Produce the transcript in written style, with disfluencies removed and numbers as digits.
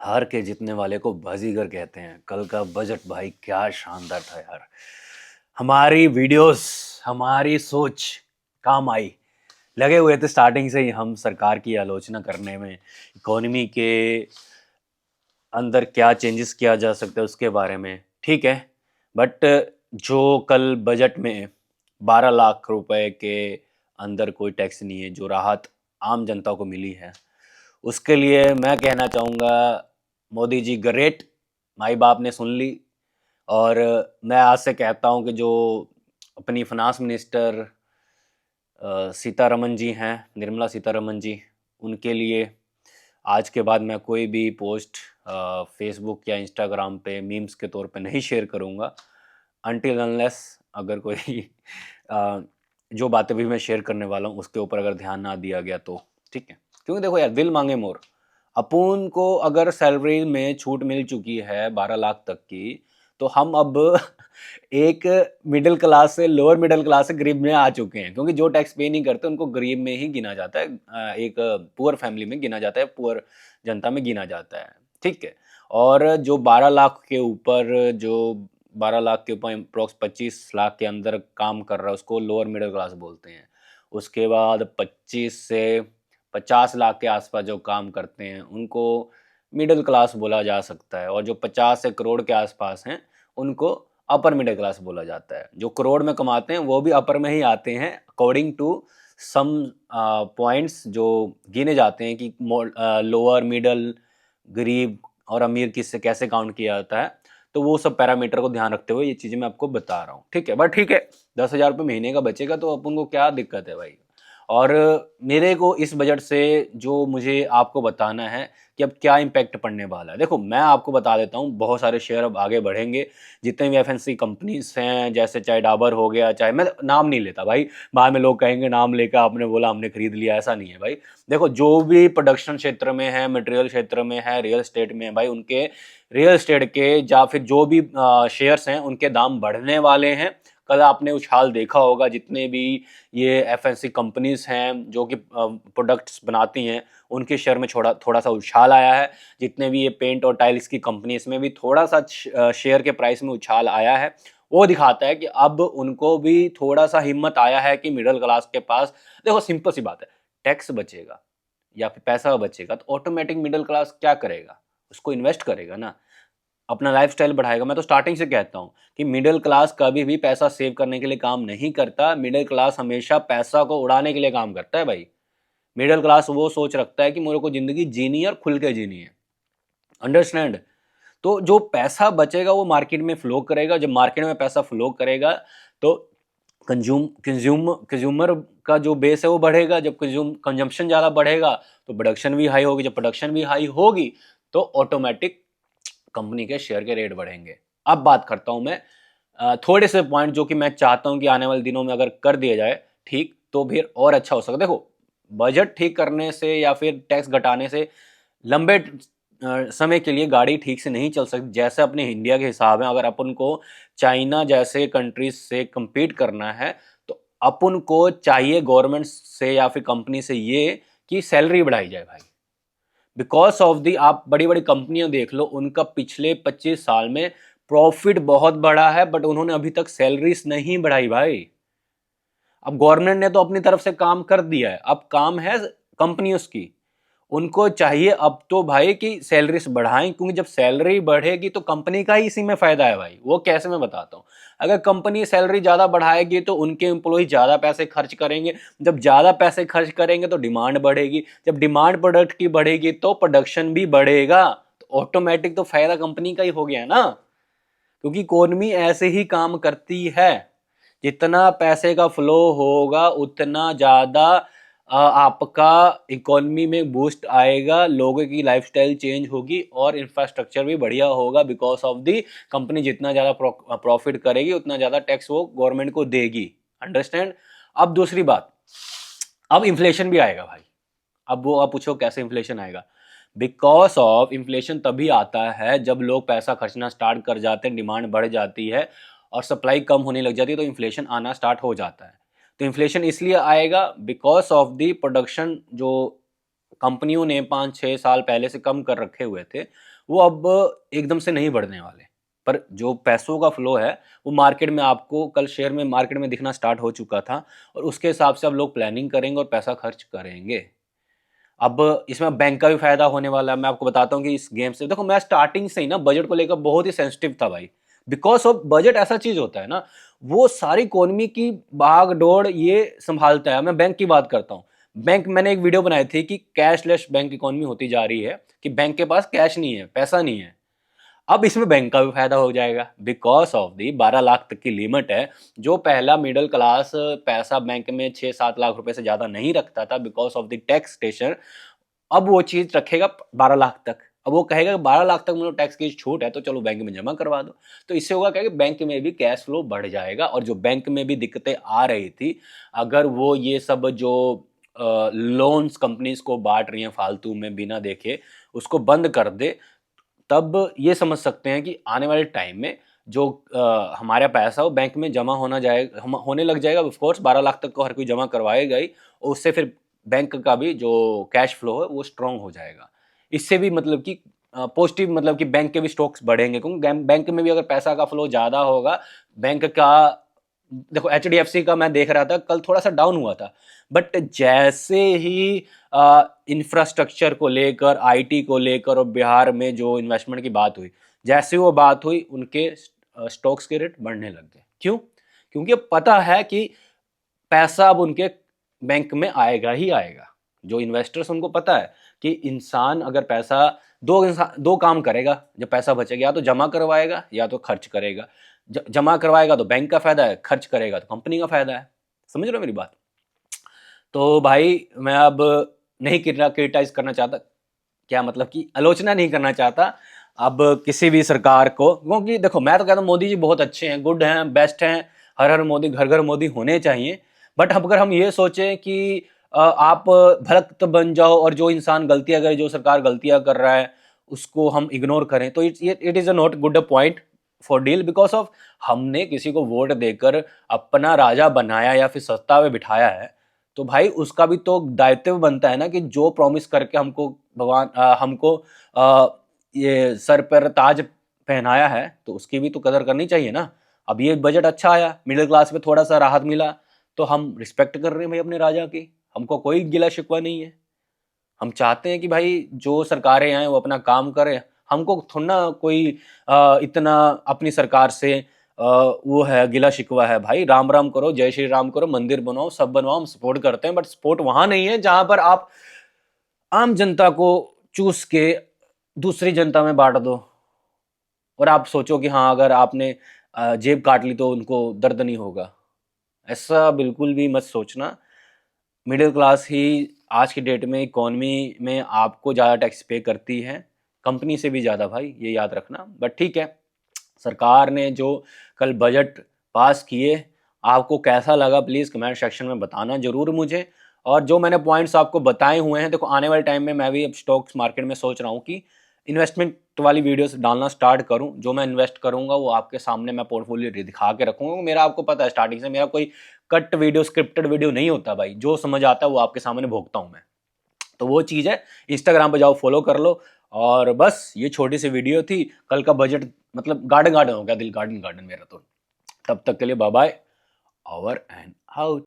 हार के जीतने वाले को बाजीगर कहते हैं। कल का बजट भाई क्या शानदार था यार। हमारी वीडियोस, हमारी सोच काम आई। लगे हुए थे स्टार्टिंग से ही हम सरकार की आलोचना करने में, इकोनॉमी के अंदर क्या चेंजेस किया जा सकता है उसके बारे में। ठीक है, बट जो कल बजट में 12 लाख रुपए के अंदर कोई टैक्स नहीं है, जो राहत आम जनता को मिली है, उसके लिए मैं कहना चाहूँगा मोदी जी ग्रेट। माई बाप ने सुन ली। और मैं आज से कहता हूँ कि जो अपनी फाइनेंस मिनिस्टर सीतारमन जी हैं, निर्मला सीतारमन जी, उनके लिए आज के बाद मैं कोई भी पोस्ट फेसबुक या इंस्टाग्राम पे मीम्स के तौर पे नहीं शेयर करूँगा अनटिल अनलेस अगर कोई अ, जो बातें भी मैं शेयर करने वाला हूँ उसके ऊपर अगर ध्यान ना दिया गया तो ठीक है। क्योंकि देखो यार, दिल मांगे मोर। अपुन को अगर सैलरी में छूट मिल चुकी है 12 लाख तक की, तो हम अब एक मिडिल क्लास से, लोअर मिडिल क्लास से गरीब में आ चुके हैं। क्योंकि जो टैक्स पे नहीं करते उनको गरीब में ही गिना जाता है, एक पुअर फैमिली में गिना जाता है, पुअर जनता में गिना जाता है। ठीक है। और जो 12 लाख के ऊपर, जो 12 लाख के ऊपर अप्रोक्स 25 लाख के अंदर काम कर रहा है, उसको लोअर मिडिल क्लास बोलते हैं। उसके बाद 25 से 50 लाख के आसपास जो काम करते हैं उनको मिडिल क्लास बोला जा सकता है। और जो 50 से करोड़ के आसपास हैं उनको अपर मिडिल क्लास बोला जाता है। जो करोड़ में कमाते हैं वो भी अपर में ही आते हैं, अकॉर्डिंग टू सम पॉइंट्स जो गिने जाते हैं कि लोअर मिडल, गरीब और अमीर किससे कैसे काउंट किया जाता है। तो वो सब पैरामीटर को ध्यान रखते हुए ये चीज़ें मैं आपको बता रहा हूँ। ठीक है, बट ठीक है, 10,000 रुपये महीने का बचेगा तो अपन को क्या दिक्कत है भाई। और मेरे को इस बजट से जो मुझे आपको बताना है कि अब क्या इम्पैक्ट पड़ने वाला है, देखो मैं आपको बता देता हूँ। बहुत सारे शेयर अब आगे बढ़ेंगे। जितने भी एफएनसी कंपनीज हैं, जैसे चाहे डाबर हो गया, चाहे, मैं नाम नहीं लेता भाई, बाद में लोग कहेंगे नाम लेकर आपने बोला हमने खरीद लिया। ऐसा नहीं है भाई। देखो, जो भी प्रोडक्शन क्षेत्र में है, मटेरियल क्षेत्र में है, रियल एस्टेट में है भाई, उनके रियल एस्टेट के या फिर जो भी शेयर्स हैं उनके दाम बढ़ने वाले हैं। कल आपने उछाल देखा होगा, जितने भी ये एफएनसी कंपनीज हैं जो कि प्रोडक्ट्स बनाती हैं, उनके शेयर में थोड़ा सा उछाल आया है। जितने भी ये पेंट और टाइल्स की कंपनी, इसमें भी थोड़ा सा शेयर के प्राइस में उछाल आया है। वो दिखाता है कि अब उनको भी थोड़ा सा हिम्मत आया है कि मिडिल क्लास के पास, देखो सिंपल सी बात है, टैक्स बचेगा या फिर पैसा बचेगा तो ऑटोमेटिक मिडिल क्लास क्या करेगा, उसको इन्वेस्ट करेगा ना, अपना लाइफस्टाइल बढ़ाएगा। मैं तो स्टार्टिंग से कहता हूँ कि मिडिल क्लास कभी भी पैसा सेव करने के लिए काम नहीं करता। मिडिल क्लास हमेशा पैसा को उड़ाने के लिए काम करता है भाई। मिडिल क्लास वो सोच रखता है कि मेरे को जिंदगी जीनी है और खुल के जीनी है। अंडरस्टैंड। तो जो पैसा बचेगा वो मार्केट में फ्लो करेगा। जब मार्केट में पैसा फ्लो करेगा तो कंज्यूमर का जो बेस है वो बढ़ेगा। जब कंजम्पशन ज़्यादा बढ़ेगा तो प्रोडक्शन भी हाई होगी। जब प्रोडक्शन भी हाई होगी तो ऑटोमेटिक कंपनी के शेयर के रेट बढ़ेंगे। अब बात करता हूं मैं थोड़े से पॉइंट जो कि मैं चाहता हूं कि आने वाले दिनों में अगर कर दिया जाए ठीक, तो फिर और अच्छा हो सकता है। देखो, बजट ठीक करने से या फिर टैक्स घटाने से लंबे समय के लिए गाड़ी ठीक से नहीं चल सकती। जैसे अपने इंडिया के हिसाब है, अगर अपन को चाइना जैसे कंट्रीज से compete करना है तो अपन को चाहिए गवर्नमेंट से या फिर कंपनी से ये कि सैलरी बढ़ाई जाए भाई। बिकॉज ऑफ दी, आप बड़ी बड़ी कंपनियां देख लो, उनका पिछले 25 साल में प्रॉफिट बहुत बढ़ा है बट उन्होंने अभी तक सैलरीज नहीं बढ़ाई भाई। अब गवर्नमेंट ने तो अपनी तरफ से काम कर दिया है, अब काम है कंपनियों की। उनको चाहिए अब तो भाई कि सैलरीज बढ़ाएं, क्योंकि जब सैलरी बढ़ेगी तो कंपनी का ही इसी में फायदा है भाई। वो कैसे, मैं बताता हूं। अगर कंपनी सैलरी ज्यादा बढ़ाएगी तो उनके एम्प्लॉय ज्यादा पैसे खर्च करेंगे। जब ज्यादा पैसे खर्च करेंगे तो डिमांड बढ़ेगी। जब डिमांड प्रोडक्ट की बढ़ेगी तो प्रोडक्शन भी बढ़ेगा। तो ऑटोमेटिक तो फायदा कंपनी का ही हो गया ना। क्योंकि इकोनॉमी ऐसे ही काम करती है। जितना पैसे का फ्लो होगा उतना ज्यादा आपका इकोनॉमी में बूस्ट आएगा, लोगों की लाइफस्टाइल चेंज होगी और इंफ्रास्ट्रक्चर भी बढ़िया होगा। बिकॉज ऑफ दी कंपनी जितना ज्यादा प्रॉफिट करेगी उतना ज्यादा टैक्स वो गवर्नमेंट को देगी। अंडरस्टैंड। अब दूसरी बात, अब इन्फ्लेशन भी आएगा भाई। अब वो आप पूछो कैसे इन्फ्लेशन आएगा। बिकॉज ऑफ इन्फ्लेशन तभी आता है जब लोग पैसा खर्चना स्टार्ट कर जाते हैं, डिमांड बढ़ जाती है और सप्लाई कम होने लग जाती है, तो इन्फ्लेशन आना स्टार्ट हो जाता है। तो इन्फ्लेशन इसलिए आएगा बिकॉज ऑफ द प्रोडक्शन जो कंपनियों ने 5-6 साल पहले से कम कर रखे हुए थे, वो अब एकदम से नहीं बढ़ने वाले। पर जो पैसों का फ्लो है वो मार्केट में, आपको कल शेयर में मार्केट में दिखना स्टार्ट हो चुका था, और उसके हिसाब से अब लोग प्लानिंग करेंगे और पैसा खर्च करेंगे। अब इसमें बैंक का भी फायदा होने वाला है। मैं आपको बताता हूँ कि इस गेम से, देखो मैं स्टार्टिंग से ही ना बजट को लेकर बहुत ही सेंसिटिव था भाई, बिकॉज ऑफ बजट ऐसा चीज होता है ना, वो सारी इकोनॉमी की भाग दौड़ ये संभालता है। मैं बैंक की बात करता हूँ। बैंक, मैंने एक वीडियो बनाई थी कि कैशलेस बैंक इकोनॉमी होती जा रही है, कि बैंक के पास कैश नहीं है, पैसा नहीं है। अब इसमें बैंक का भी फायदा हो जाएगा, बिकॉज ऑफ दी 12 लाख तक की लिमिट है। जो पहला मिडिल क्लास पैसा बैंक में 6-7 लाख रुपए से ज्यादा नहीं रखता था because of the tax station, अब वो चीज रखेगा 12 लाख तक। अब वो कहेगा 12 लाख तक मुझे टैक्स की छूट है तो चलो बैंक में जमा करवा दो। तो इससे होगा क्या कि बैंक में भी कैश फ्लो बढ़ जाएगा, और जो बैंक में भी दिक्कतें आ रही थी, अगर वो ये सब जो लोन्स कंपनीज को बांट रही हैं फालतू में बिना देखे, उसको बंद कर दे, तब ये समझ सकते हैं कि आने वाले टाइम में जो हमारा पैसा वो बैंक में जमा होने लग जाएगा। ऑफ कोर्स 12 लाख तक को हर कोई जमा करवाएगा ही, और उससे फिर बैंक का भी जो कैश फ्लो है वो स्ट्रांग हो जाएगा। इससे भी मतलब कि पॉजिटिव, मतलब कि बैंक के भी स्टॉक्स बढ़ेंगे, क्योंकि बैंक में भी अगर पैसा का फ्लो ज़्यादा होगा, बैंक का, देखो HDFC का मैं देख रहा था कल थोड़ा सा डाउन हुआ था, बट जैसे ही इंफ्रास्ट्रक्चर को लेकर, IT को लेकर और बिहार में जो इन्वेस्टमेंट की बात हुई, जैसे वो बात हुई, उनके स्टॉक्स के रेट बढ़ने लग गए। क्यों? क्योंकि अब पता है कि पैसा अब उनके बैंक में आएगा ही आएगा। जो इन्वेस्टर्स, उनको पता है कि इंसान अगर पैसा, दो काम करेगा जब पैसा बचेगा, या तो जमा करवाएगा या तो खर्च करेगा। जमा करवाएगा तो बैंक का फायदा है, खर्च करेगा तो कंपनी का फायदा है। समझ रहे हो मेरी बात? तो भाई मैं अब नहीं क्रिटिसाइज करना चाहता, क्या मतलब कि आलोचना नहीं करना चाहता अब किसी भी सरकार को, क्योंकि देखो मैं तो कहता हूँ मोदी जी बहुत अच्छे हैं, गुड हैं, बेस्ट हैं, हर हर मोदी, घर घर मोदी होने चाहिए। बट अगर हम ये सोचें कि आप भक्त बन जाओ और जो इंसान गलतियां करे, जो सरकार गलतियां कर रहा है उसको हम इग्नोर करें, तो it is a not good point for deal, because of हमने किसी को वोट देकर अपना राजा बनाया या फिर सत्ता में बिठाया है, तो भाई उसका भी तो दायित्व बनता है ना कि जो प्रॉमिस करके हमको भगवान हमको ये सर पर ताज पहनाया है, तो उसकी भी तो कदर करनी चाहिए ना। अब ये बजट अच्छा आया, मिडिल क्लास में थोड़ा सा राहत मिला, तो हम रिस्पेक्ट कर रहे हैं भाई अपने राजा की, हमको कोई गिला शिकवा नहीं है। हम चाहते हैं कि भाई जो सरकारें आए वो अपना काम करें, हमको थोड़ा ना कोई इतना अपनी सरकार से वो है गिला शिकवा है। भाई राम राम करो, जय श्री राम करो, मंदिर बनाओ, सब बनवाओ, हम सपोर्ट करते हैं, बट सपोर्ट वहां नहीं है जहां पर आप आम जनता को चूस के दूसरी जनता में बांट दो, और आप सोचो कि हाँ अगर आपने जेब काट ली तो उनको दर्द नहीं होगा। ऐसा बिल्कुल भी मत सोचना। मिडिल क्लास ही आज की डेट में इकोनॉमी में आपको ज़्यादा टैक्स पे करती है, कंपनी से भी ज़्यादा भाई, ये याद रखना। बट ठीक है, सरकार ने जो कल बजट पास किए, आपको कैसा लगा प्लीज़ कमेंट सेक्शन में बताना ज़रूर मुझे। और जो मैंने पॉइंट्स आपको बताए हुए हैं, देखो आने वाले टाइम में मैं भी अब स्टॉक्स मार्केट में सोच रहा हूँ कि इन्वेस्टमेंट वाली वीडियोस डालना स्टार्ट करूं। जो मैं इन्वेस्ट करूंगा वो आपके सामने मैं पोर्टफोलियो दिखा के रखूंगा। मेरा, आपको पता है स्टार्टिंग से मेरा कोई कट वीडियो, स्क्रिप्टेड वीडियो नहीं होता भाई, जो समझ आता है वो आपके सामने भोगता हूं मैं। तो वो चीज़ है। इंस्टाग्राम पे जाओ, फॉलो कर लो। और बस ये छोटी सी वीडियो थी, कल का बजट मतलब गार्डन गार्डन हो गया, दिल गार्डन गार्डन मेरा तो। तब तक के लिए bye bye, over and out.